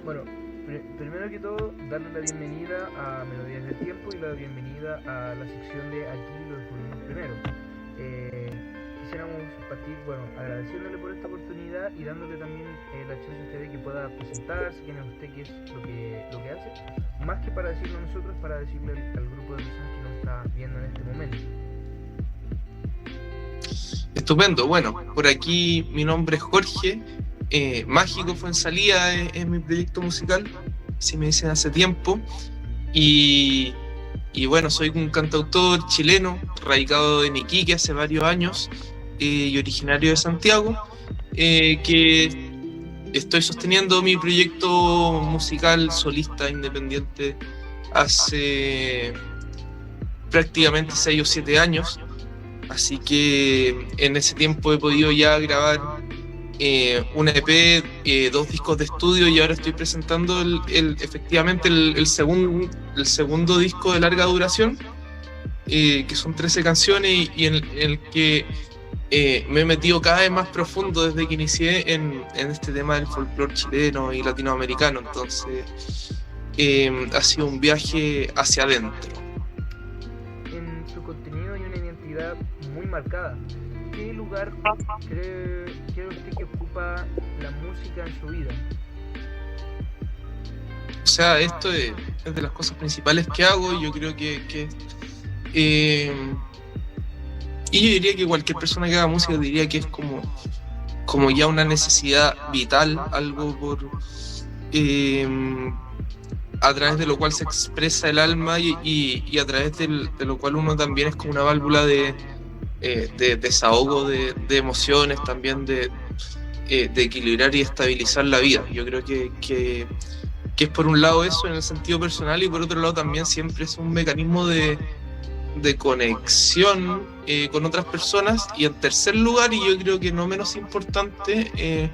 Bueno, primero que todo, darle la bienvenida a Melodías del Tiempo y la bienvenida a la sección de Aquí lo descubrimos primero. Eh, Quisiéramos partir, bueno, agradeciéndole por esta oportunidad y dándole también la chance a usted de que pueda presentarse, quién es usted, qué es lo que hace, más que para decirlo a nosotros, para decirle al grupo de personas que nos está viendo en este momento. Estupendo. Bueno, por aquí mi nombre es Jorge. Mágico fue en salida en mi proyecto musical, así me dicen hace tiempo. Y, bueno, soy un cantautor chileno, radicado en Iquique hace varios años y originario de Santiago, que estoy sosteniendo mi proyecto musical solista independiente hace prácticamente 6 o 7 años. Así que en ese tiempo he podido ya grabar una EP, 2 discos de estudio, y ahora estoy presentando efectivamente el segundo disco de larga duración, que son 13 canciones y en el que me he metido cada vez más profundo desde que inicié en este tema del folclore chileno y latinoamericano. Entonces ha sido un viaje hacia adentro. En su contenido hay una identidad muy marcada. ¿Qué lugar cree usted que ocupa la música en su vida? O sea, esto es de las cosas principales que hago. Yo creo que y yo diría que cualquier persona que haga música diría que es como ya una necesidad vital, algo a través de lo cual se expresa el alma y a través de lo cual uno también es como una válvula de desahogo de emociones, también de equilibrar y estabilizar la vida. Yo creo que es por un lado eso en el sentido personal, y por otro lado también siempre es un mecanismo de conexión con otras personas. Y en tercer lugar, y yo creo que no menos importante,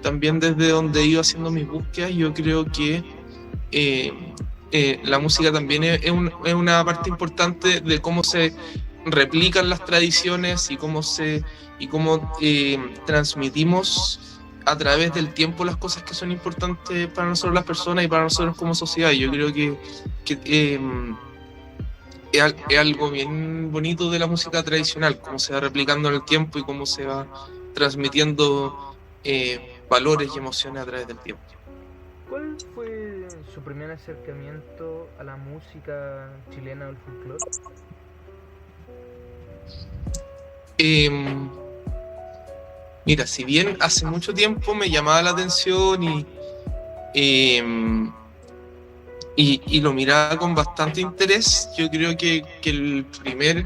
también desde donde he ido haciendo mis búsquedas, yo creo que la música también es una parte importante de cómo se replican las tradiciones y cómo transmitimos a través del tiempo las cosas que son importantes para nosotros las personas y para nosotros como sociedad. Yo creo que es algo bien bonito de la música tradicional, cómo se va replicando en el tiempo y cómo se va transmitiendo valores y emociones a través del tiempo. ¿Cuál fue su primer acercamiento a la música chilena o el folclore? Mira, si bien hace mucho tiempo me llamaba la atención y lo miraba con bastante interés, yo creo que el primer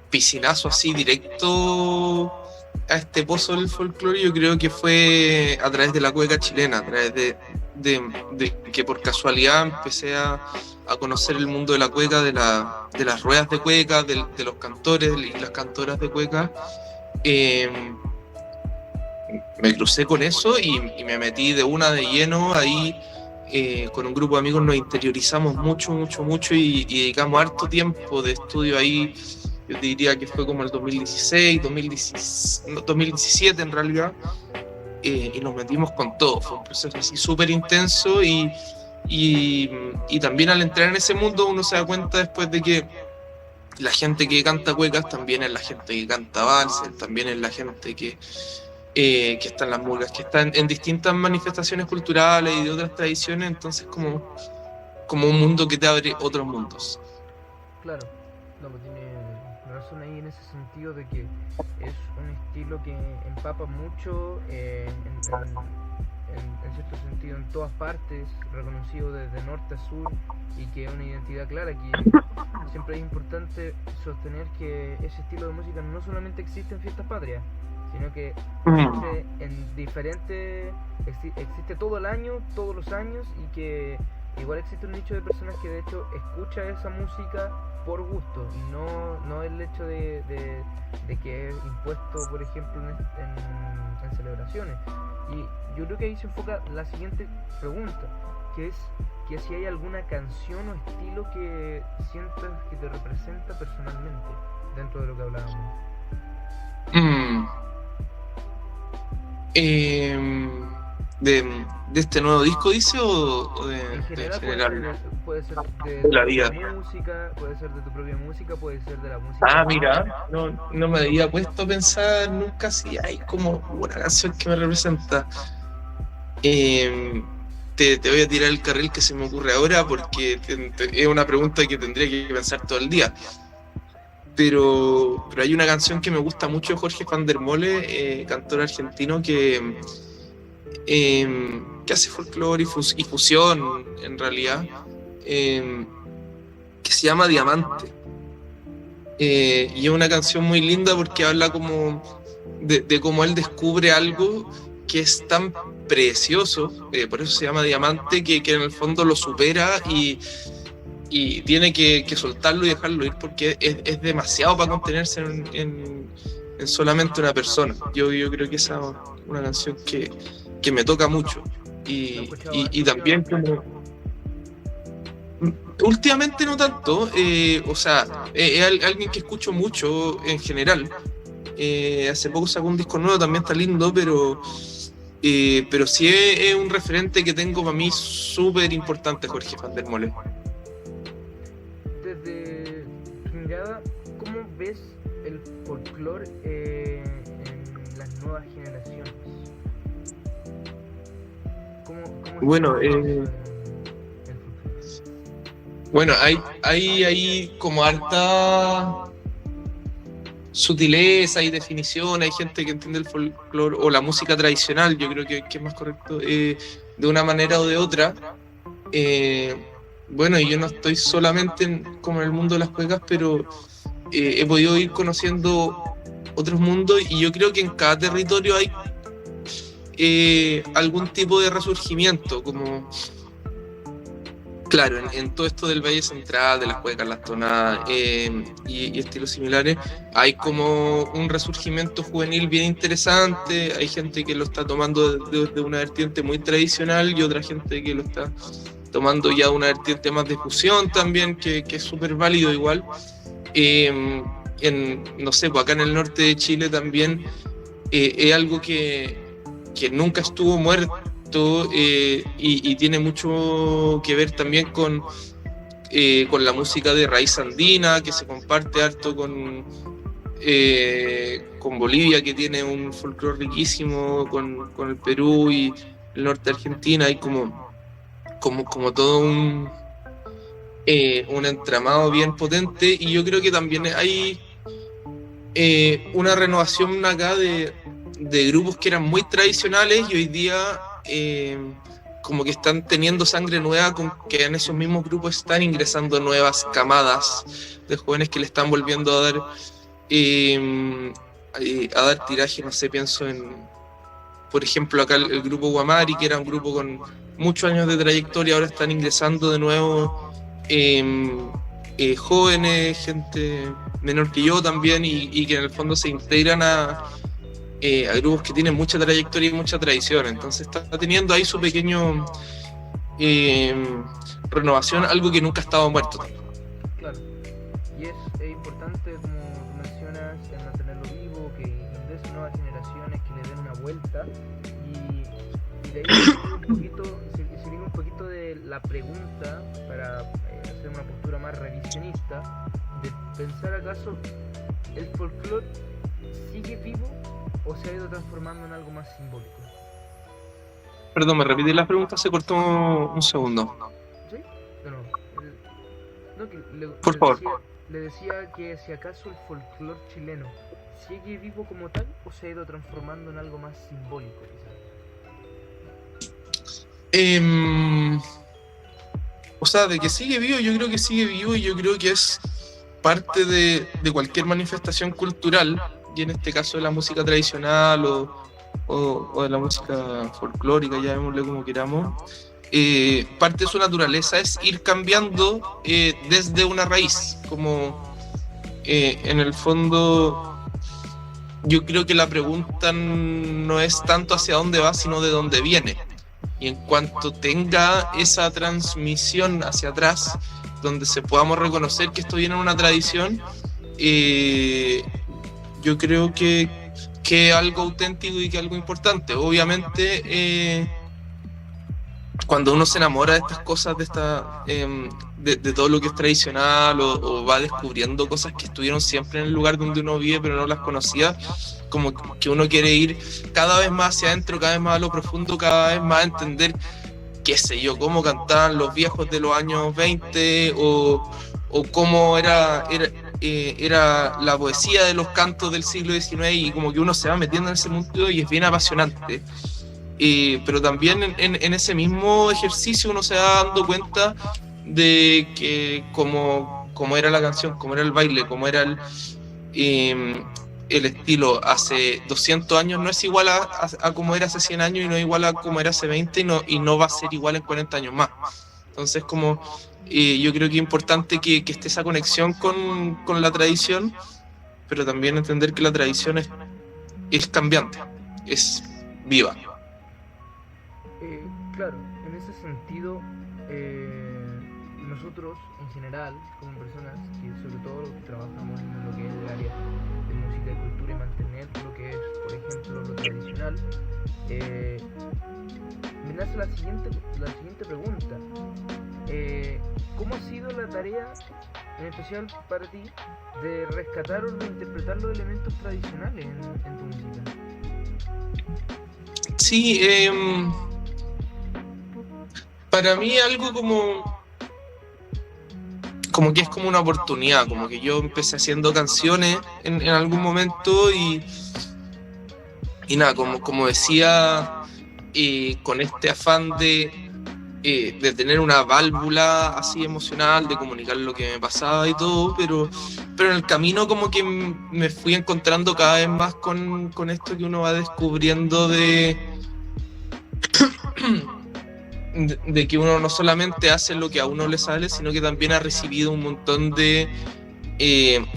piscinazo así directo a este pozo del folclore, yo creo que fue a través de la cueca chilena, a través de que por casualidad empecé a conocer el mundo de la cueca, de las ruedas de cueca, de los cantores y las cantoras de cueca. Me crucé con eso y me metí de lleno ahí. Con un grupo de amigos nos interiorizamos mucho y dedicamos harto tiempo de estudio ahí. Yo diría que fue como el 2017 en realidad, y nos metimos con todo. Fue un proceso así súper intenso y también al entrar en ese mundo uno se da cuenta después de que la gente que canta cuecas también es la gente que canta valses, también es la gente que está en las murgas, que está en distintas manifestaciones culturales y de otras tradiciones. Entonces como un mundo que te abre otros mundos. Claro, no, pues tiene razón ahí en ese sentido de que es un estilo que empapa mucho en cierto sentido en todas partes, reconocido desde norte a sur, y que es una identidad clara. Que siempre es importante sostener que ese estilo de música no solamente existe en fiestas patrias, sino que existe en diferentes, existe todo el año, todos los años, y que igual existe un nicho de personas que de hecho escucha esa música por gusto y no el hecho de que es impuesto, por ejemplo, en celebraciones. Y yo creo que ahí se enfoca la siguiente pregunta, que es que si hay alguna canción o estilo que sientas que te representa personalmente dentro de lo que hablábamos. de este nuevo disco, dice, o En de general general puede ser de de tu la vida? propia música, puede ser de tu propia música, puede ser de la música. Ah, mira, no me había puesto a pensar nunca si hay como una canción que me representa. Te voy a tirar el carril que se me ocurre ahora porque es una pregunta que tendría que pensar todo el día. Pero hay una canción que me gusta mucho de Jorge Van der Mole, cantor argentino que hace folclore y fusión en realidad, que se llama Diamante. Y es una canción muy linda porque habla como de cómo él descubre algo que es tan precioso, por eso se llama Diamante, que en el fondo lo supera y tiene que soltarlo y dejarlo ir porque es demasiado para contenerse en solamente una persona. Yo creo que esa es una canción que me toca mucho y también como últimamente no tanto, o sea, es alguien que escucho mucho en general. Hace poco sacó un disco nuevo, también está lindo, pero sí es un referente que tengo para mí súper importante, Jorge Van der Mole. Desde tu mirada, ¿cómo ves el folclore en las nuevas generaciones? ¿Cómo Bueno, está eso en el folclore? bueno, hay como harta sutileza y definición, hay gente que entiende el folclore o la música tradicional, yo creo que es más correcto, de una manera o de otra. Bueno, y yo no estoy solamente como en el mundo de las cuecas, pero he podido ir conociendo otros mundos y yo creo que en cada territorio hay algún tipo de resurgimiento, como claro, en todo esto del Valle Central, de las cuecas, las tonadas y estilos similares, hay como un resurgimiento juvenil bien interesante. Hay gente que lo está tomando de una vertiente muy tradicional y otra gente que lo está tomando ya una vertiente más de fusión también, que es súper válido igual. No sé, pues acá en el norte de Chile también es algo que nunca estuvo muerto. Y tiene mucho que ver también con la música de raíz andina, que se comparte harto con Bolivia, que tiene un folclore riquísimo, con el Perú y el norte de Argentina. Hay como todo un entramado bien potente, y yo creo que también hay una renovación acá de grupos que eran muy tradicionales y hoy día como que están teniendo sangre nueva, con que en esos mismos grupos están ingresando nuevas camadas de jóvenes que le están volviendo a dar tiraje. No sé, pienso en, por ejemplo, acá el grupo Guamari, que era un grupo con muchos años de trayectoria, ahora están ingresando de nuevo jóvenes, gente menor que yo también, y que en el fondo se integran a grupos que tienen mucha trayectoria y mucha tradición. Entonces está teniendo ahí su pequeño renovación, algo que nunca ha estado muerto. Claro, y es importante, como tú mencionas, el mantenerlo vivo, que ingresen nuevas generaciones, que le den una vuelta, y de ahí seguir un poquito de la pregunta para hacer una postura más revisionista, de pensar acaso el folclore sigue vivo o se ha ido transformando en algo más simbólico. Perdón, me repetí la pregunta, se cortó un segundo. ¿Sí? No, que Por favor. le decía que si acaso el folclore chileno sigue vivo como tal o se ha ido transformando en algo más simbólico, quizás. O sea, de que sigue vivo, yo creo que sigue vivo, y yo creo que es parte de cualquier manifestación cultural, y en este caso de la música tradicional o de la música folclórica, llamémosle como queramos. Parte de su naturaleza es ir cambiando desde una raíz, como en el fondo yo creo que la pregunta no es tanto hacia dónde va, sino de dónde viene, y en cuanto tenga esa transmisión hacia atrás, donde se podamos reconocer que esto viene en una tradición, yo creo que algo auténtico y que algo importante. Obviamente cuando uno se enamora de estas cosas, de todo lo que es tradicional, o va descubriendo cosas que estuvieron siempre en el lugar donde uno vive pero no las conocía, como que uno quiere ir cada vez más hacia adentro, cada vez más a lo profundo, cada vez más a entender, qué sé yo, cómo cantaban los viejos de los años 20, o cómo era la poesía de los cantos del siglo XIX, y como que uno se va metiendo en ese mundo y es bien apasionante. Pero también en ese mismo ejercicio uno se va dando cuenta de que como era la canción, como era el baile, como era el estilo hace 200 años, no es igual a como era hace 100 años, y no es igual a como era hace 20, y no va a ser igual en 40 años más. Entonces, como yo creo que es importante que esté esa conexión con la tradición, pero también entender que la tradición es cambiante, es viva. Claro, en ese sentido, nosotros en general, como personas que sobre todo trabajamos en lo que es el área de música y cultura, y mantener lo que es, por ejemplo, lo tradicional, me nace la siguiente pregunta. ¿Cómo ha sido la tarea, en especial para ti, de rescatar o reinterpretar los elementos tradicionales en tu música? Sí, para mí algo como que es como una oportunidad, como que yo empecé haciendo canciones en algún momento, y nada, como decía, con este afán de tener una válvula así emocional, de comunicar lo que me pasaba y todo, pero en el camino como que me fui encontrando cada vez más con esto que uno va descubriendo de que uno no solamente hace lo que a uno le sale, sino que también ha recibido un montón de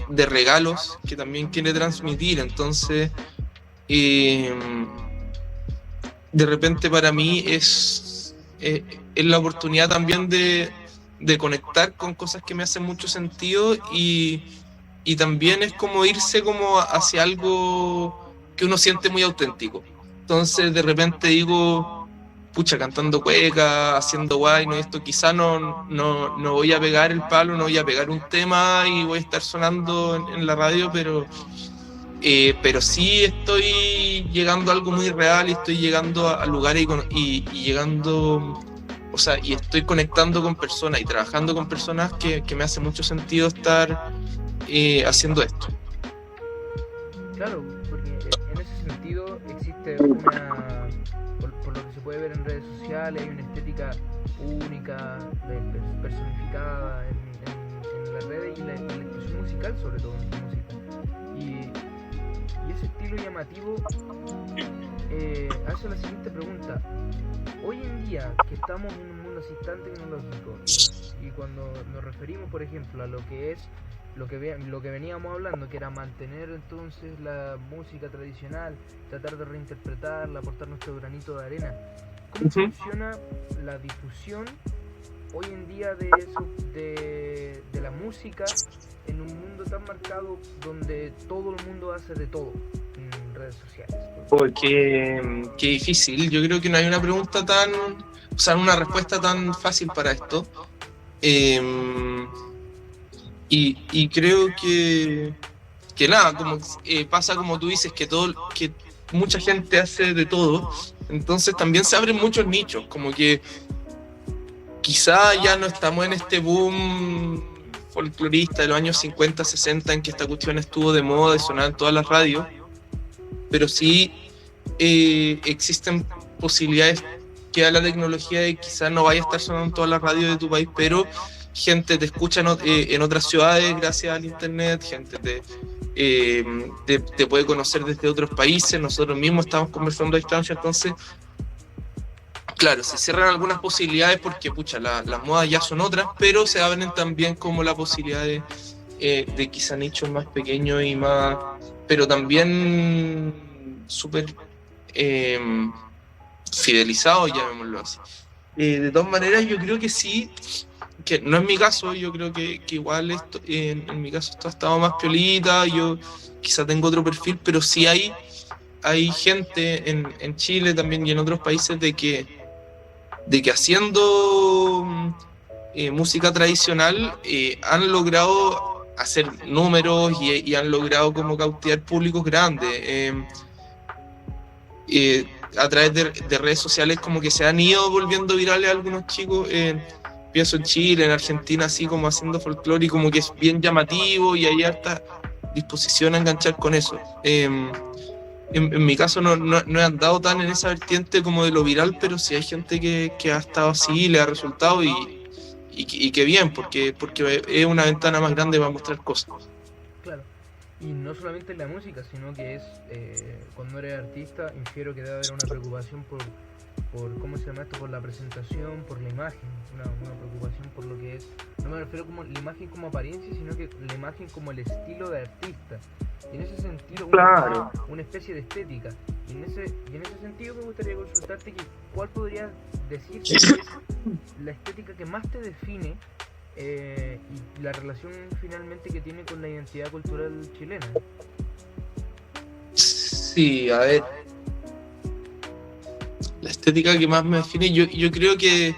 regalos que también quiere transmitir. Entonces, de repente para mí es la oportunidad también de conectar con cosas que me hacen mucho sentido, y también es como irse como hacia algo que uno siente muy auténtico. Entonces de repente digo, pucha, cantando cueca, haciendo guay, no, esto quizá no voy a pegar el palo, no voy a pegar un tema y voy a estar sonando en la radio, pero sí estoy llegando a algo muy real, y estoy llegando a lugares y llegando, o sea, y estoy conectando con personas y trabajando con personas que me hace mucho sentido estar haciendo esto. Claro, porque en ese sentido existe una, por lo que se puede ver en redes sociales, hay una estética única, personificada en las redes, y la expresión musical, sobre todo en la música. Y ese estilo llamativo hace la siguiente pregunta. Hoy en día, que estamos en un mundo así tan tecnológico, y cuando nos referimos, por ejemplo, a lo que es lo que veníamos hablando, que era mantener entonces la música tradicional, tratar de reinterpretarla, aportar nuestro granito de arena, ¿cómo funciona la difusión hoy en día de la música en un mundo tan marcado donde todo el mundo hace de todo en redes sociales? Qué difícil. Yo creo que no hay una pregunta una respuesta tan fácil para esto. Y creo que nada, como pasa como tú dices, que mucha gente hace de todo, entonces también se abren muchos nichos, como que quizá ya no estamos en este boom folclorista de los años 50, 60, en que esta cuestión estuvo de moda y sonaba en todas las radios, pero sí existen posibilidades que da la tecnología de quizá no vaya a estar sonando en todas las radios de tu país, pero gente te escucha en otras ciudades gracias al internet, gente te puede conocer desde otros países, nosotros mismos estamos conversando a distancia, entonces, claro, se cierran algunas posibilidades porque, pucha, las modas ya son otras, pero se abren también como la posibilidad de quizá nichos más pequeños y más, pero también súper fidelizados, llamémoslo así. De todas maneras, yo creo que sí, que no es mi caso, yo creo que igual esto, en mi caso esto ha estado más piolita, yo quizá tengo otro perfil, pero sí hay gente en Chile también y en otros países de que de que haciendo música tradicional han logrado hacer números y han logrado como cautivar públicos grandes. A través de redes sociales como que se han ido volviendo virales algunos chicos, pienso en Chile, en Argentina, así como haciendo folclore y como que es bien llamativo y hay harta disposición a enganchar con eso. En mi caso no he andado tan en esa vertiente como de lo viral, pero sí hay gente que ha estado así, le ha resultado y que bien, porque es una ventana más grande para mostrar cosas. Claro. Y no solamente en la música, sino que es, cuando eres artista, infiero que debe haber una preocupación por ¿cómo se llama esto? Por la presentación, por la imagen, una preocupación por lo que es, no me refiero como la imagen como apariencia, sino que la imagen como el estilo de artista. Y en ese sentido, Claro. una especie de estética. Y en ese sentido me gustaría consultarte que cuál podrías decir que es la estética que más te define, y la relación finalmente que tiene con la identidad cultural chilena. Sí, a ver. La estética que más me define, yo creo que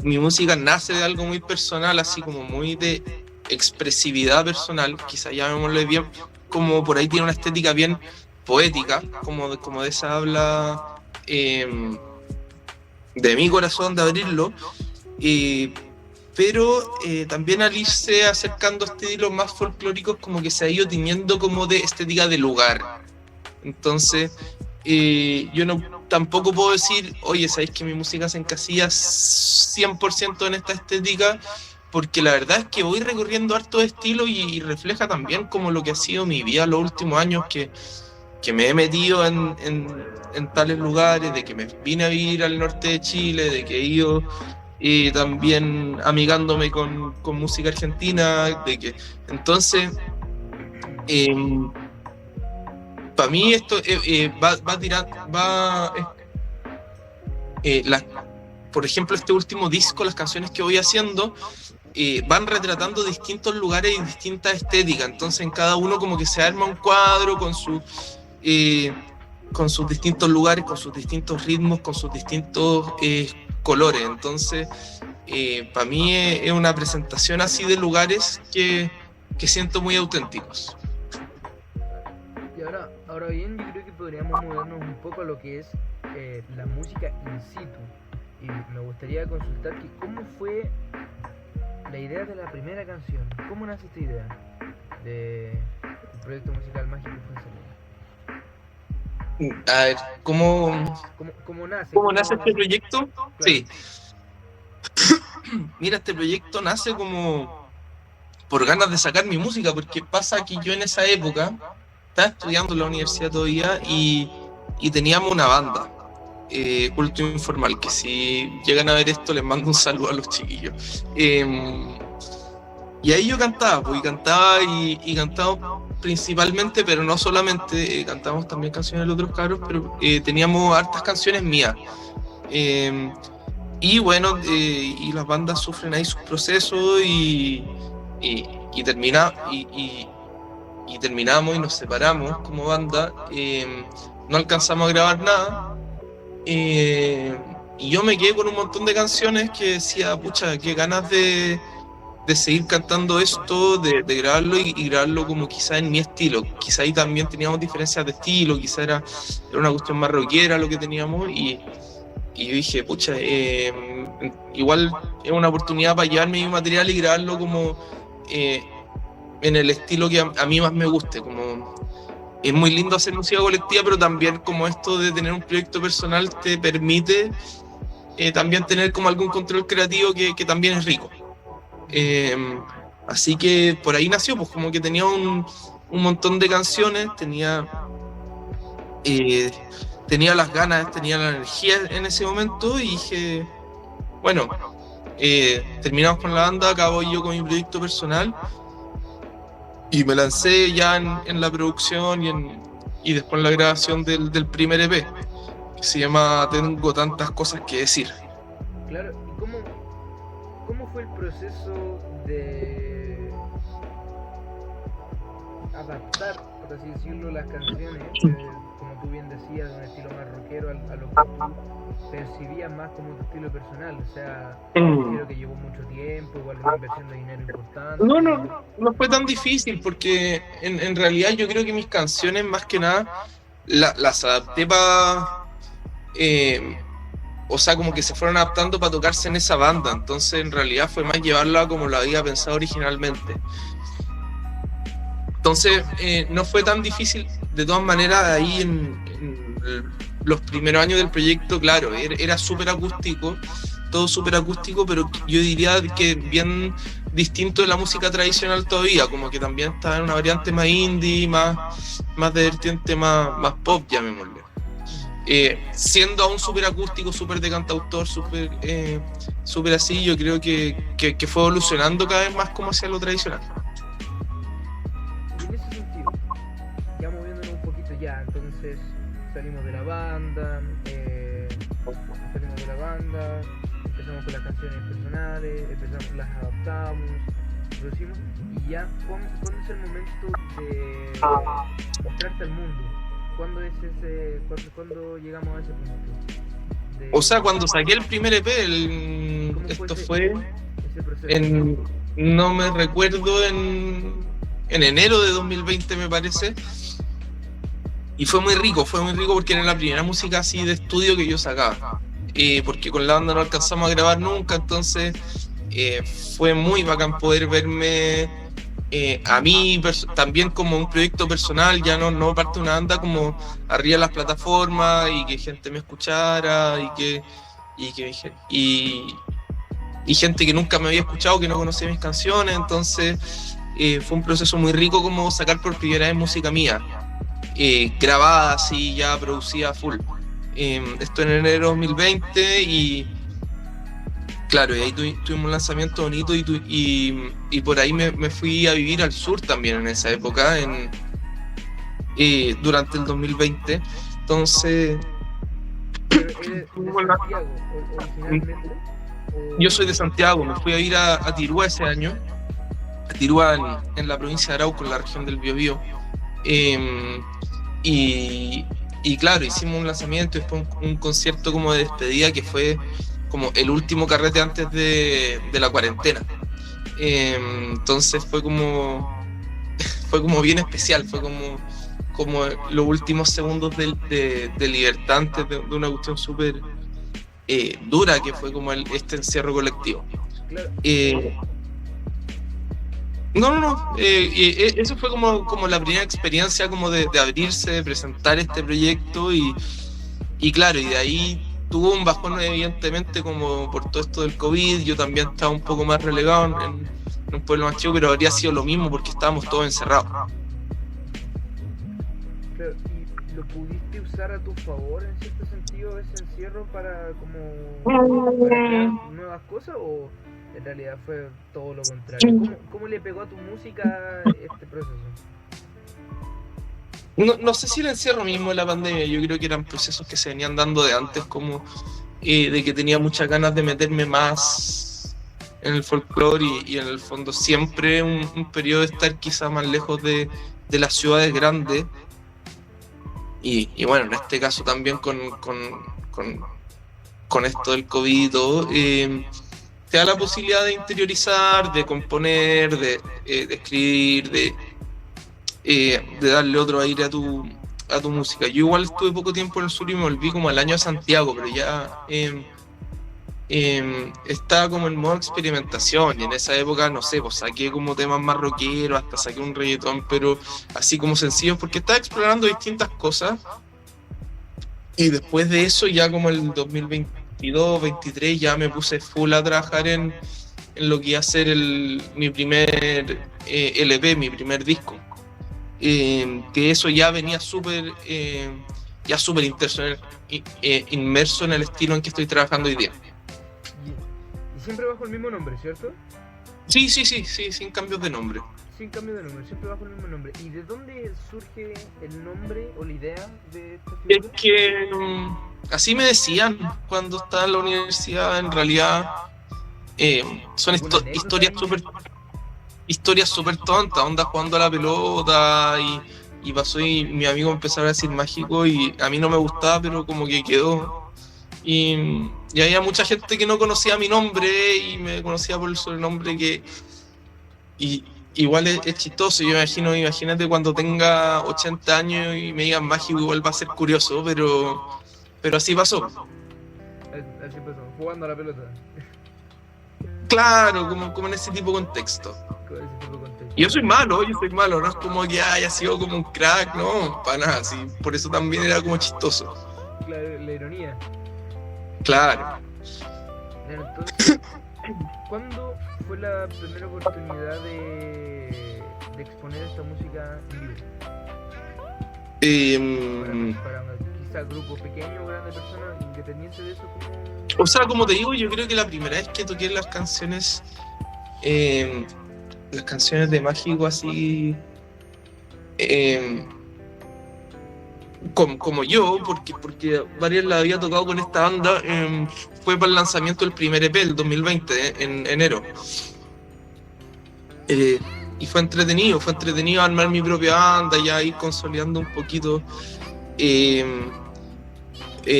mi música nace de algo muy personal, así como muy de expresividad personal, quizá llamémosle bien, como por ahí tiene una estética bien poética, como de esa habla de mi corazón, de abrirlo, pero también al irse acercando a estilos más folclóricos, como que se ha ido tiñendo como de estética de lugar. Entonces, yo tampoco puedo decir, oye, ¿sabéis que mi música se encasilla 100% en esta estética? Porque la verdad es que voy recorriendo hartos estilos y refleja también como lo que ha sido mi vida los últimos años, que me he metido en tales lugares, de que me vine a vivir al norte de Chile, de que he ido también amigándome con música argentina, entonces para mí esto por ejemplo, este último disco, las canciones que voy haciendo van retratando distintos lugares y distintas estéticas, entonces en cada uno como que se arma un cuadro con sus distintos lugares, con sus distintos ritmos, con sus distintos colores. Entonces para mí es una presentación así de lugares que siento muy auténticos. Y ahora bien, yo creo que podríamos movernos un poco a lo que es la música in situ. Y me gustaría consultar que cómo fue la idea de la primera canción. ¿Cómo nace esta idea del proyecto musical Mágico Fuenzalía? A ver, ¿cómo nace? ¿Cómo nace este proyecto? Claro. Sí. Mira, este proyecto nace como por ganas de sacar mi música, porque pasa que yo en esa época estaba estudiando en la universidad todavía y teníamos una banda, Culto Informal, que si llegan a ver esto les mando un saludo a los chiquillos. Y ahí yo cantaba, y cantaba principalmente, pero no solamente, cantábamos también canciones de otros cabros, pero teníamos hartas canciones mías. Y bueno, y las bandas sufren ahí sus procesos y terminamos y nos separamos como banda. No alcanzamos a grabar nada. Y yo me quedé con un montón de canciones que decía, pucha, qué ganas de seguir cantando esto, de grabarlo y grabarlo como quizá en mi estilo. Quizá ahí también teníamos diferencias de estilo, quizá era una cuestión más rockera lo que teníamos y yo dije, pucha, igual es una oportunidad para llevarme mi material y grabarlo como en el estilo que a mí más me guste. Como es muy lindo hacer música colectiva, pero también como esto de tener un proyecto personal te permite también tener como algún control creativo que también es rico. Así que por ahí nació, pues como que tenía un montón de canciones, tenía las ganas, tenía la energía en ese momento y dije, bueno, terminamos con la banda, acabo yo con mi proyecto personal y me lancé ya en la producción y después en la grabación del primer EP, que se llama Tengo tantas cosas que decir. Claro, ¿y cómo fue el proceso de adaptar, por así decirlo, las canciones, como tú bien decías, de un estilo más rockero a lo que tú percibías más como tu estilo personal? O sea, creo que llevó mucho tiempo, igual una inversión de dinero importante. No fue tan difícil porque en realidad yo creo que mis canciones más que nada las adapté para... o sea, como que se fueron adaptando para tocarse en esa banda, entonces en realidad fue más llevarla como lo había pensado originalmente. Entonces no fue tan difícil. De todas maneras, ahí en los primeros años del proyecto, claro, era súper acústico, todo súper acústico, pero yo diría que bien distinto de la música tradicional todavía, como que también estaba en una variante más indie, más de vertiente más pop, llamémosle. Siendo aún súper acústico, súper de cantautor, súper así, yo creo que fue evolucionando cada vez más como hacia lo tradicional. Y en ese sentido, ya moviéndonos un poquito ya, entonces salimos de la banda, empezamos con las canciones personales, las adaptamos, producimos, y ya, ¿cuándo es el momento de mostrarte al mundo? ¿Cuándo llegamos a ese punto? O sea, cuando saqué el primer EP, esto fue no me recuerdo, en enero de 2020 me parece, y fue muy rico porque era la primera música así de estudio que yo sacaba, porque con la banda no alcanzamos a grabar nunca, entonces fue muy bacán poder verme a mí también como un proyecto personal, ya no parte de una banda, como arriba de las plataformas, y que gente me escuchara y gente que nunca me había escuchado, que no conocía mis canciones. Entonces fue un proceso muy rico como sacar por primera vez música mía, grabada así, ya producida full. Esto en enero de 2020, y claro, y ahí tuvimos un lanzamiento bonito, y por ahí me fui a vivir al sur también en esa época, durante el 2020. Entonces... ¿Eres de Santiago originalmente? Yo soy de Santiago, me fui a vivir a Tirúa ese año, a Tirúa en la provincia de Arauco, en la región del Biobío. Y claro, hicimos un lanzamiento y después un concierto como de despedida, que fue como el último carrete antes de la cuarentena. Entonces fue como bien especial, fue como los últimos segundos de libertad antes de una cuestión súper dura, que fue como este encierro colectivo. Eso fue como la primera experiencia como de abrirse, de presentar este proyecto, y claro, y de ahí tuvo un bajón evidentemente como por todo esto del COVID. Yo también estaba un poco más relegado en un pueblo más chico, pero habría sido lo mismo porque estábamos todos encerrados. Claro, ¿y lo pudiste usar a tu favor en cierto sentido ese encierro para crear nuevas cosas, o en realidad fue todo lo contrario? ¿Cómo le pegó a tu música este proceso? No sé si el encierro mismo de la pandemia, yo creo que eran procesos que se venían dando de antes, como de que tenía muchas ganas de meterme más en el folclore, y en el fondo siempre un periodo de estar quizá más lejos de las ciudades grandes, y bueno, en este caso también con esto del COVID y todo, te da la posibilidad de interiorizar, de componer, de escribir, de darle otro aire a tu música. Yo igual estuve poco tiempo en el sur y me volví como al año a Santiago, pero ya estaba como en modo experimentación, y en esa época, no sé, pues saqué como temas más rockeros, hasta saqué un reggaetón, pero así como sencillos, porque estaba explorando distintas cosas. Y después de eso, ya como el 2022, 2023, ya me puse full a trabajar en lo que iba a ser mi primer LP, mi primer disco. Que eso ya venía súper inmerso en el estilo en que estoy trabajando hoy día. Y siempre bajo el mismo nombre, ¿cierto? Sí, sin cambios de nombre. Sin cambio de nombre, siempre bajo el mismo nombre. ¿Y de dónde surge el nombre o la idea de esta figura? Es que así me decían cuando estaba en la universidad. En realidad son historias súper... historias súper tontas, onda jugando a la pelota y pasó y mi amigo empezó a decir mágico y a mí no me gustaba, pero como que quedó. Y había mucha gente que no conocía mi nombre y me conocía por el sobrenombre que... Y igual es chistoso, yo imagínate cuando tenga 80 años y me digan mágico, igual va a ser curioso, pero así pasó. Así pasó, jugando a la pelota. Claro, como en ese tipo de contexto. Con ese tipo de contexto. Y yo soy malo, no es como que haya sido como un crack, no, para nada, sí, por eso también era como chistoso. La ironía. Claro. Entonces, ¿cuándo fue la primera oportunidad de exponer esta música en vivo? Para quizá grupos pequeños o grandes personas, independiente de eso, como... O sea, como te digo, yo creo que la primera vez que toqué las canciones de Mágico así, como yo, porque varias las había tocado con esta banda, fue para el lanzamiento del primer EP, el 2020, en enero. Y fue entretenido armar mi propia banda, ya ir consolidando un poquito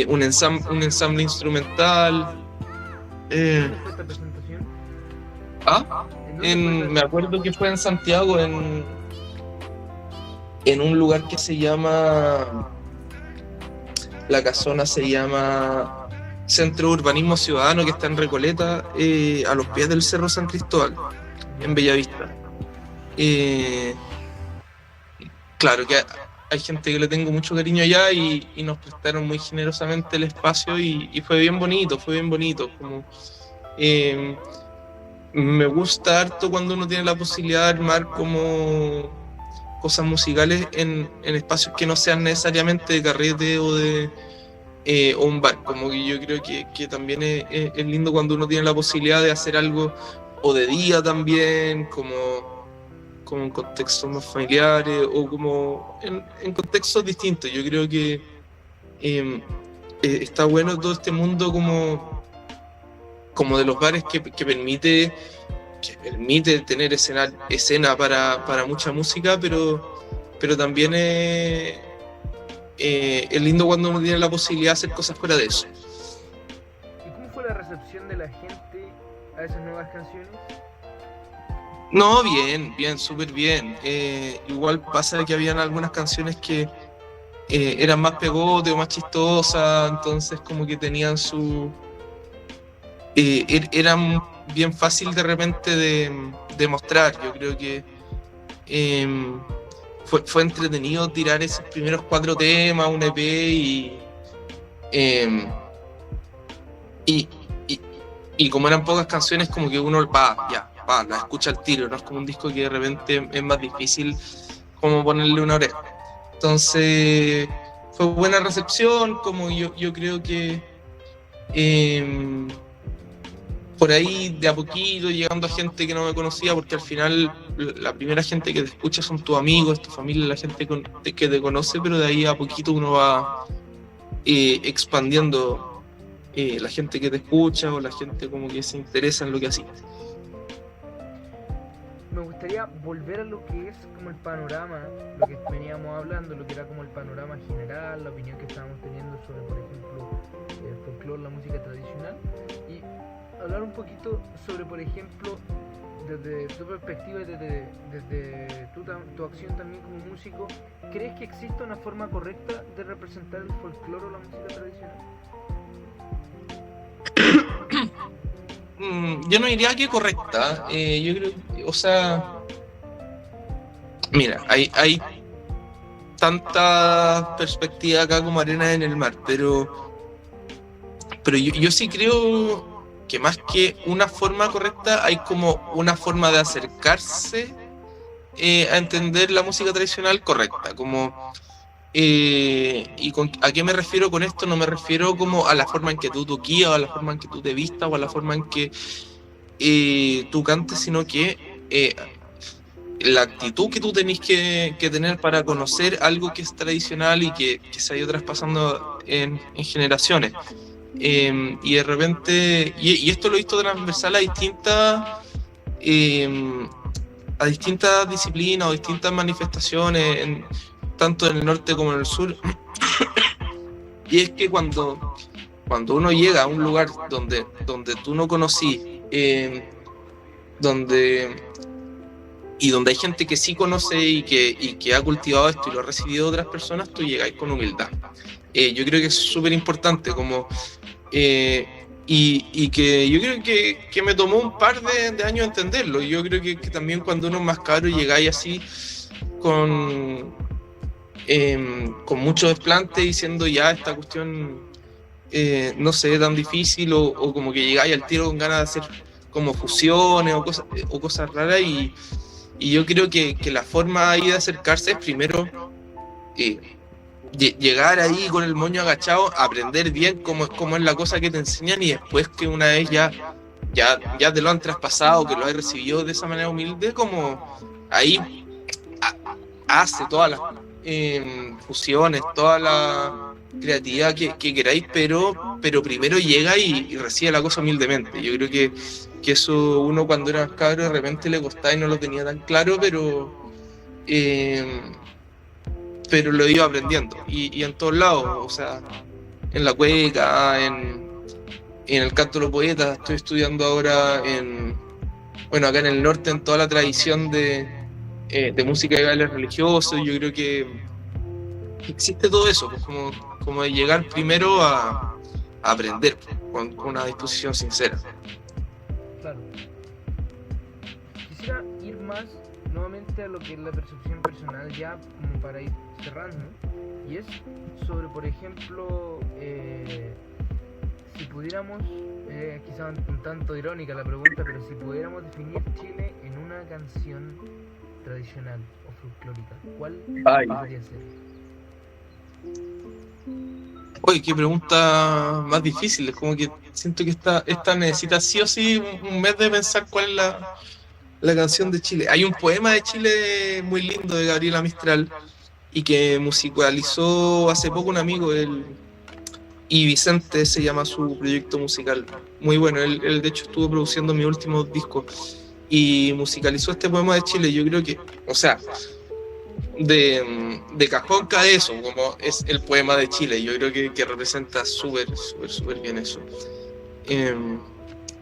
un ensamble instrumental. ¿Dónde fue esta presentación? Me acuerdo que fue en Santiago, en un lugar que se llama... La casona se llama Centro de Urbanismo Ciudadano, que está en Recoleta, a los pies del Cerro San Cristóbal, en Bellavista. Claro que hay gente que le tengo mucho cariño allá y nos prestaron muy generosamente el espacio y fue bien bonito. Como, me gusta harto cuando uno tiene la posibilidad de armar como cosas musicales en espacios que no sean necesariamente de carrete o un bar. Como que yo creo que también es lindo cuando uno tiene la posibilidad de hacer algo o de día también, como en contextos más familiares o como en contextos distintos. Yo creo que está bueno todo este mundo como de los bares que permite tener escena para mucha música, pero también es lindo cuando uno tiene la posibilidad de hacer cosas fuera de eso. ¿Y cómo fue la recepción de la gente a esas nuevas canciones? No, bien, súper bien. Igual pasa que habían algunas canciones que eran más pegote o más chistosas, entonces como que tenían su... eran bien fácil de repente de mostrar. Yo creo que fue entretenido tirar esos primeros 4 temas, un EP y como eran pocas canciones, como que uno la escucha al tiro, no es como un disco que de repente es más difícil como ponerle una oreja. Entonces fue buena recepción, como yo creo que por ahí de a poquito llegando a gente que no me conocía, porque al final la primera gente que te escucha son tus amigos, tu familia, la gente que te conoce, pero de ahí a poquito uno va expandiendo la gente que te escucha o la gente como que se interesa en lo que haces. Me gustaría volver a lo que es como el panorama, lo que veníamos hablando, lo que era como el panorama general, la opinión que estábamos teniendo sobre, por ejemplo, el folclore, la música tradicional, y hablar un poquito sobre, por ejemplo, desde tu perspectiva y desde tu acción también como músico, ¿crees que existe una forma correcta de representar el folclore o la música tradicional? Yo no diría que correcta. Yo creo, o sea, mira, hay tanta perspectiva acá como arena en el mar, pero yo sí creo que más que una forma correcta, hay como una forma de acercarse a entender la música tradicional correcta, como ¿a qué me refiero con esto? No me refiero como a la forma en que tú toquías, o a la forma en que tú te vistas, o a la forma en que tú cantes, sino que la actitud que tú tenés que tener para conocer algo que es tradicional y que se ha ido traspasando en generaciones. Y de repente, y esto lo he visto transversal a distintas a distintas disciplinas o distintas manifestaciones, tanto en el norte como en el sur. Y es que cuando uno llega a un lugar donde tú no conocí, donde hay gente que sí conoce y que ha cultivado esto y lo ha recibido de otras personas, tú llegáis con humildad. Yo creo que es súper importante, como y que yo creo que me tomó un par de años entenderlo. Yo creo que también cuando uno es más cabro llegáis así con mucho desplante diciendo ya esta cuestión no se ve tan difícil, o como que llegáis al tiro con ganas de hacer como fusiones o cosas raras, y yo creo que la forma ahí de acercarse es primero llegar ahí con el moño agachado, aprender bien cómo es la cosa que te enseñan, y después que una vez ya te lo han traspasado, que lo has recibido de esa manera humilde, como ahí hace todas las fusiones, toda la creatividad que queráis, pero primero llega y recibe la cosa humildemente. Yo creo que eso uno cuando era cabro de repente le costaba y no lo tenía tan claro, pero lo iba aprendiendo, y en todos lados, o sea, en la cueca, en el canto de los poetas. Estoy estudiando ahora acá en el norte, en toda la tradición de música y bailes religiosos. Yo creo que existe todo eso, pues, como de llegar primero a aprender con una disposición sincera. Claro. Quisiera ir más nuevamente a lo que es la percepción personal, ya como para ir cerrando, y es sobre, por ejemplo, si pudiéramos, quizá un tanto irónica la pregunta, pero si pudiéramos definir Chile en una canción tradicional o folclórica, ¿cuál podría ser? Oye, qué pregunta más difícil. Es como que siento que esta necesita sí o sí un mes de pensar cuál es la canción de Chile. Hay un poema de Chile muy lindo de Gabriela Mistral, y que musicalizó hace poco un amigo, y Vicente se llama su proyecto musical. Muy bueno, él de hecho estuvo produciendo mi último disco y musicalizó este poema de Chile. Yo creo que, o sea, de cajón cae eso, como es el poema de Chile. Yo creo que representa súper bien eso.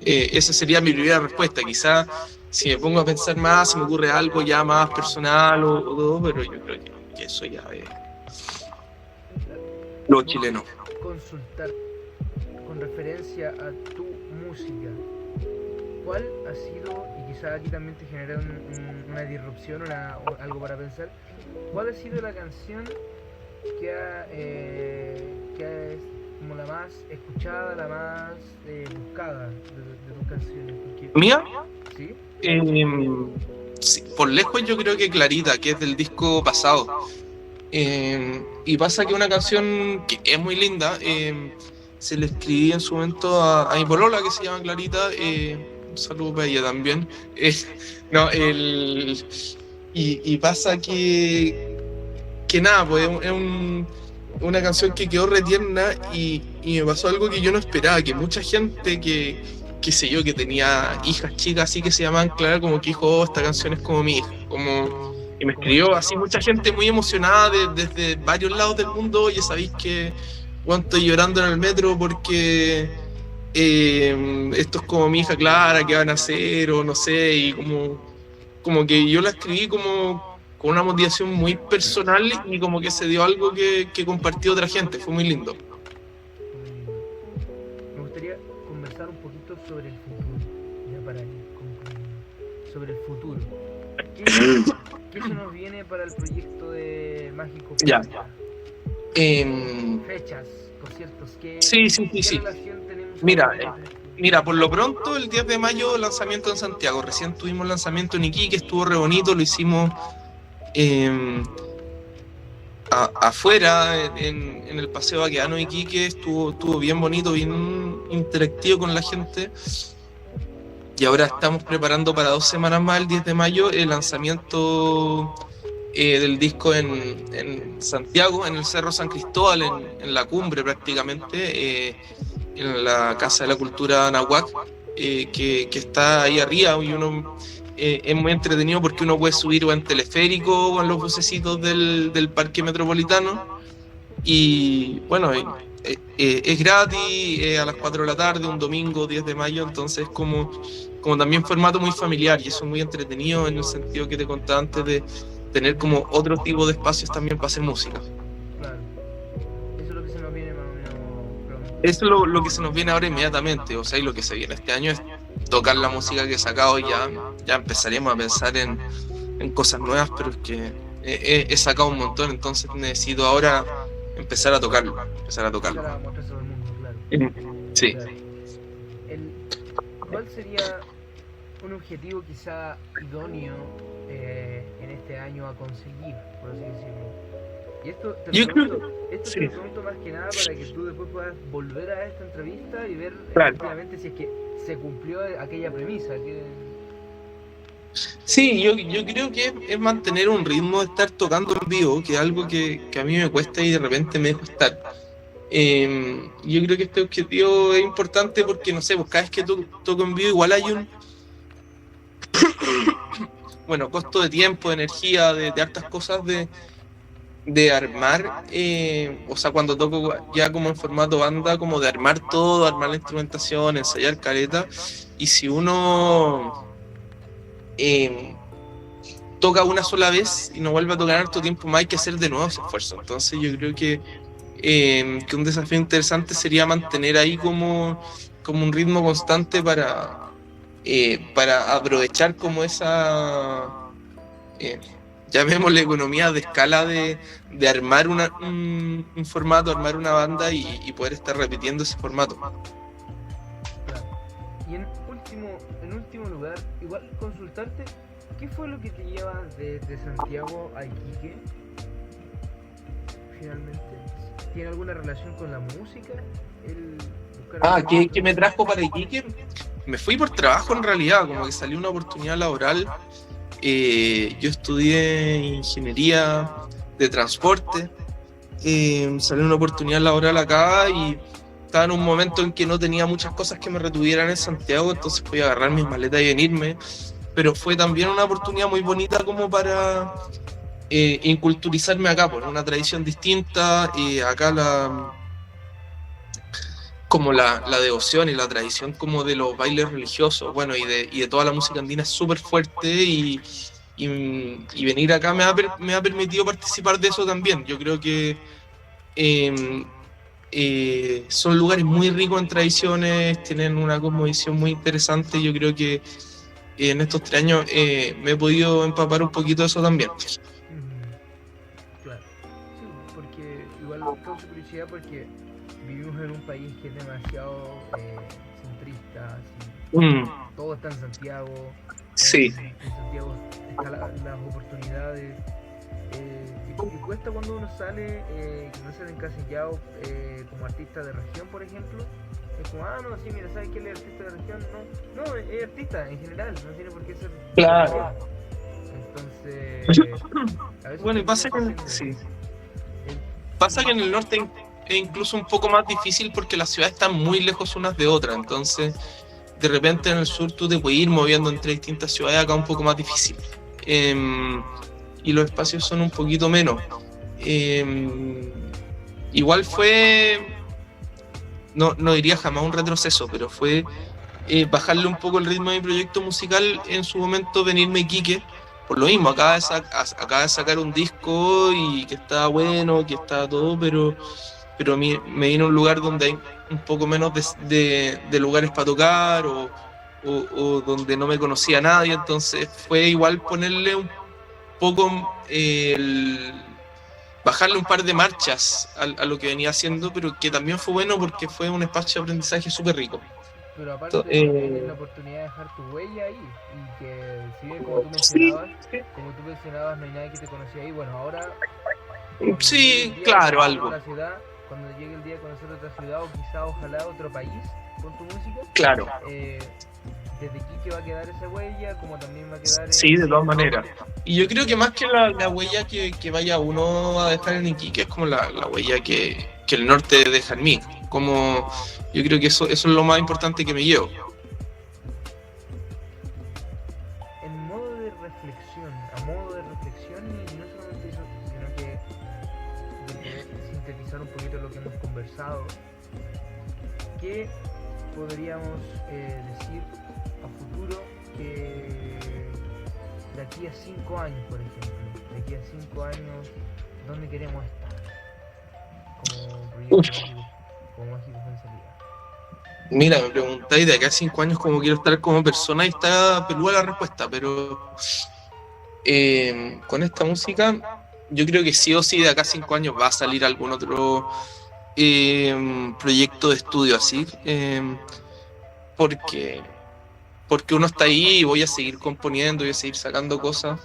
Esa sería mi primera respuesta. Quizá si me pongo a pensar más, se me ocurre algo ya más personal o todo, pero yo creo que eso ya es lo chileno. Consultar con referencia a tu música, ¿cuál ha sido, y quizá aquí también te genera una disrupción o algo para pensar, cuál ha sido la canción que es como la más escuchada, la más buscada de tus canciones? Porque, ¿mía? ¿sí? Sí, por lejos yo creo que Clarita, que es del disco pasado. Y pasa que una canción que es muy linda, se le escribí en su momento a mi polola, que se llama Clarita. Un saludo para ella también. Y pasa que nada, pues es una canción que quedó retierna, y me pasó algo que yo no esperaba, que mucha gente qué sé yo, que tenía hijas chicas así que se llamaban Clara, como que dijo, oh, esta canción es como mi hija, y me escribió así mucha gente muy emocionada desde varios lados del mundo. Oye, sabéis que estoy llorando en el metro porque esto es como mi hija Clara, ¿qué van a hacer? O no sé, y como que yo la escribí como con una motivación muy personal, y como que se dio algo que compartió otra gente. Fue muy lindo. Me gustaría conversar un poquito sobre el futuro, ya para ir concluyendo. Sobre el futuro. ¿Qué se nos viene para el proyecto de Mágico? Ya. Fechas, conciertos, ¿qué relación tenemos? Mira, por lo pronto el 10 de mayo lanzamiento en Santiago. Recién tuvimos lanzamiento en Iquique, estuvo re bonito, lo hicimos afuera en el Paseo Baqueano de Iquique. Estuvo bien bonito, bien interactivo con la gente. Y ahora estamos preparando para 2 semanas más, el 10 de mayo, el lanzamiento del disco en Santiago, en el Cerro San Cristóbal, en la cumbre prácticamente, en la Casa de la Cultura Nahuac, que está ahí arriba, y uno es muy entretenido porque uno puede subir o en teleférico o en los bucecitos del parque metropolitano. Y bueno, es gratis, a las 4 de la tarde, un domingo 10 de mayo, entonces como también formato muy familiar y eso es muy entretenido en el sentido que te contaba antes de tener como otro tipo de espacios también para hacer música. Claro. Eso es lo que se nos viene más o menos pronto. Eso es lo que se nos viene ahora inmediatamente, o sea, y lo que se viene este año es tocar la música que he sacado y ya empezaremos a pensar en cosas nuevas, pero es que he sacado un montón, entonces necesito ahora empezar a tocarlo. Empezar a mostrárselo al mundo, claro. Sí. Claro. ¿Cuál sería un objetivo quizá idóneo en este año a conseguir, por así decirlo? Y esto te lo pregunto más que nada para que tú después puedas volver a esta entrevista y ver efectivamente si es que se cumplió aquella premisa. Sí, yo creo que es mantener un ritmo de estar tocando en vivo, que es algo que a mí me cuesta y de repente me dejo estar. Yo creo que este objetivo es importante porque, no sé, pues cada vez que toco en vivo igual hay un bueno, costo de tiempo, de energía, de hartas cosas de armar, o sea, cuando toco ya como en formato banda, como de armar todo, armar la instrumentación, ensayar careta, y si uno toca una sola vez y no vuelve a tocar harto tiempo más, hay que hacer de nuevo ese esfuerzo. Entonces yo creo que un desafío interesante sería mantener ahí como un ritmo constante para aprovechar como esa llamémosle economía de escala de armar un formato, armar una banda y poder estar repitiendo ese formato. Claro. Y en último lugar, igual consultarte, ¿qué fue lo que te lleva desde Santiago a Iquique? Finalmente, ¿tiene alguna relación con la música? ¿Qué me trajo para Iquique? Me fui por trabajo en realidad, como que salió una oportunidad laboral. Yo estudié ingeniería de transporte, salió una oportunidad laboral acá y estaba en un momento en que no tenía muchas cosas que me retuvieran en Santiago, entonces fui a agarrar mis maletas y venirme, pero fue también una oportunidad muy bonita como para inculturizarme acá, por una tradición distinta, acá la devoción y la tradición como de los bailes religiosos, bueno, y de toda la música andina es súper fuerte y venir acá me ha permitido participar de eso también. Yo creo que son lugares muy ricos en tradiciones, tienen una cosmovisión muy interesante. Yo creo que en estos 3 años me he podido empapar un poquito de eso también. Claro, sí, porque igual causa curiosidad porque vivimos en un país que es demasiado centrista, todo está en Santiago, sí. En Santiago están las oportunidades, y cuesta cuando uno sale, que no se encasillado como artista de región, por ejemplo, es como, no, sí, mira, ¿sabes quién es artista de región? No, es artista en general, no tiene por qué ser... Claro. Entonces, a veces bueno, y pasa que en el norte es incluso un poco más difícil porque las ciudades están muy lejos unas de otras, entonces de repente en el sur tú te puedes ir moviendo entre distintas ciudades, acá un poco más difícil, y los espacios son un poquito menos. Igual fue, no diría jamás un retroceso, pero fue bajarle un poco el ritmo de mi proyecto musical en su momento, venirme a Iquique. Por lo mismo, acaba de sacar un disco y que está bueno, que está todo, pero me vino a un lugar donde hay un poco menos de lugares para tocar o donde no me conocía nadie, entonces fue igual ponerle un poco, bajarle un par de marchas a lo que venía haciendo, pero que también fue bueno porque fue un espacio de aprendizaje súper rico. Pero aparte tienes la oportunidad de dejar tu huella ahí y que si bien como tú mencionabas no hay nadie que te conocía ahí, bueno, ahora sí, claro, algo. Cuando llegue el día de conocer otra ciudad o quizá ojalá otro país con tu música, claro, desde Iquique va a quedar esa huella, como también va a quedar sí, de todas maneras. Y yo creo que más que la huella que vaya uno a dejar en Iquique es como la huella que el norte deja en mí. Como yo creo que eso es lo más importante que me llevo. En modo reflexión, a modo de reflexión, y no solamente eso, sino que de sintetizar un poquito lo que hemos conversado, ¿qué podríamos decir a futuro que de aquí a 5 años, por ejemplo, de aquí a 5 años, dónde queremos estar como proyecto mágico, como Mágicos en Salida? Mira, me preguntáis de acá a 5 años cómo quiero estar como persona y está peluda la respuesta, pero con esta música yo creo que sí o sí de acá a 5 años va a salir algún otro proyecto de estudio así, porque uno está ahí y voy a seguir componiendo, voy a seguir sacando cosas.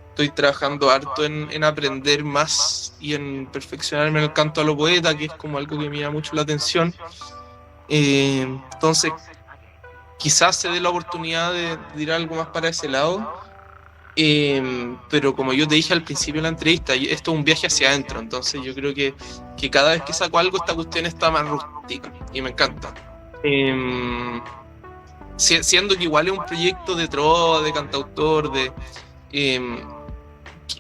Estoy trabajando harto en aprender más y en perfeccionarme en el canto a lo poeta, que es como algo que me llama mucho la atención. Entonces, quizás se dé la oportunidad de ir algo más para ese lado. Pero como yo te dije al principio de la entrevista, esto es un viaje hacia adentro, entonces yo creo que cada vez que saco algo, esta cuestión está más rústica y me encanta. Siendo que igual es un proyecto de trova, de cantautor,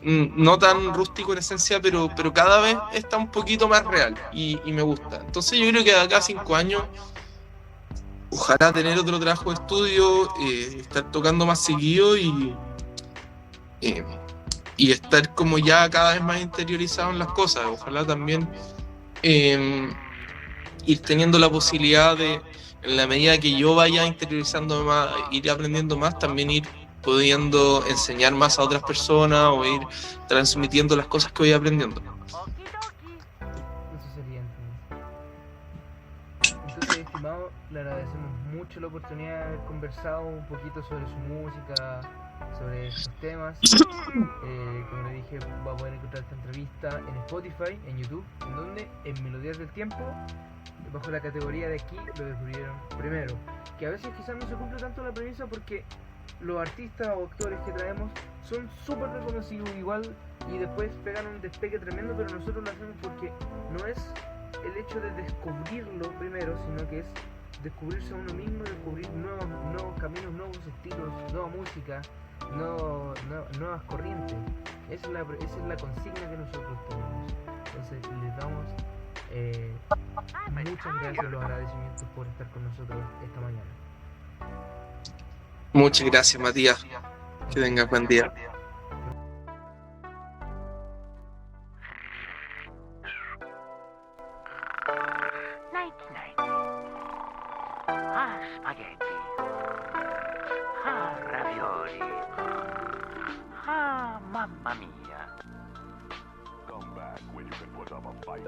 no tan rústico en esencia, pero cada vez está un poquito más real y me gusta. Entonces yo creo que de acá a 5 años, ojalá tener otro trabajo de estudio, estar tocando más seguido y estar como ya cada vez más interiorizado en las cosas. Ojalá también ir teniendo la posibilidad de, en la medida que yo vaya interiorizando más, ir aprendiendo más, también ir pudiendo enseñar más a otras personas o ir transmitiendo las cosas que voy aprendiendo. Eso sería entonces, estimado, le agradecemos mucho la oportunidad de haber conversado un poquito sobre su música, sobre estos temas. Como le dije, va a poder encontrar esta entrevista en Spotify, en YouTube, en donde en Melodías del Tiempo, bajo la categoría de aquí, lo descubrieron primero. Que a veces quizás no se cumple tanto la premisa porque los artistas o actores que traemos son súper reconocidos igual y después pegan un despegue tremendo, pero nosotros lo hacemos porque no es el hecho de descubrirlo primero, sino que es descubrirse a uno mismo, descubrir nuevos caminos, nuevos estilos, nueva música, nuevas corrientes. Esa es la consigna que nosotros tenemos. Entonces les damos muchas gracias, los agradecimientos por estar con nosotros esta mañana. Muchas gracias, Matías. Que tengas buen día. Spaghetti. Ravioli. Mamma mia. Come back when you can put up a fight.